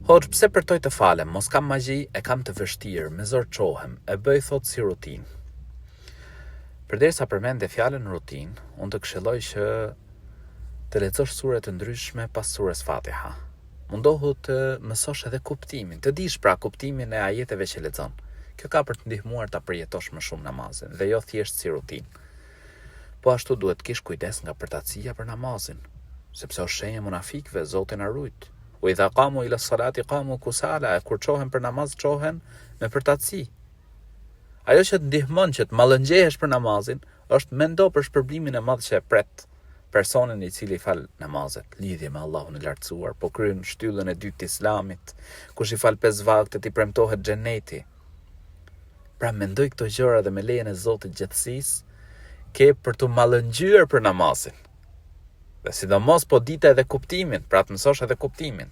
Hoxh, pse përtoj të falem, mos kam magji, e kam të vështirë, me zor qohem, e bëj thot si rutin. Përderisa përmende fjalën rutin, unë të këshilloj që të lexosh sure të ndryshme pas surës Fatiha. Mundohu të mësosh edhe kuptimin, të dish pra kuptimin e ajeteve që lexon. Kjo ka për të ndihmuar ta përjetosh më shumë namazin, dhe jo thjesht si rutin. Po ashtu duhet kish kujdes nga përtatësia për namazin, sepse është shenjë e munafikëve, Zoti na rujt. U idha qamu ila salati qamu kusala, e kur çohen për namaz çohen me përtatësi. Ajo që të ndihmon që të mallëngjehesh për namazin, është mendo për shpërblimin e madh që e pret personin i cili fal namazet, lidhje me Allahun e lartësuar, po kryen shtyllën e dytë të Islamit, kush i fal 5 vaktet i premtohet xheneti. Pra mendoj këto gjëra dhe me lejen e Zotit gjatësisë, ke për të mallëngjyer për namazin. Dhe sidomos po dita edhe kuptimin, pra të mësosh edhe kuptimin.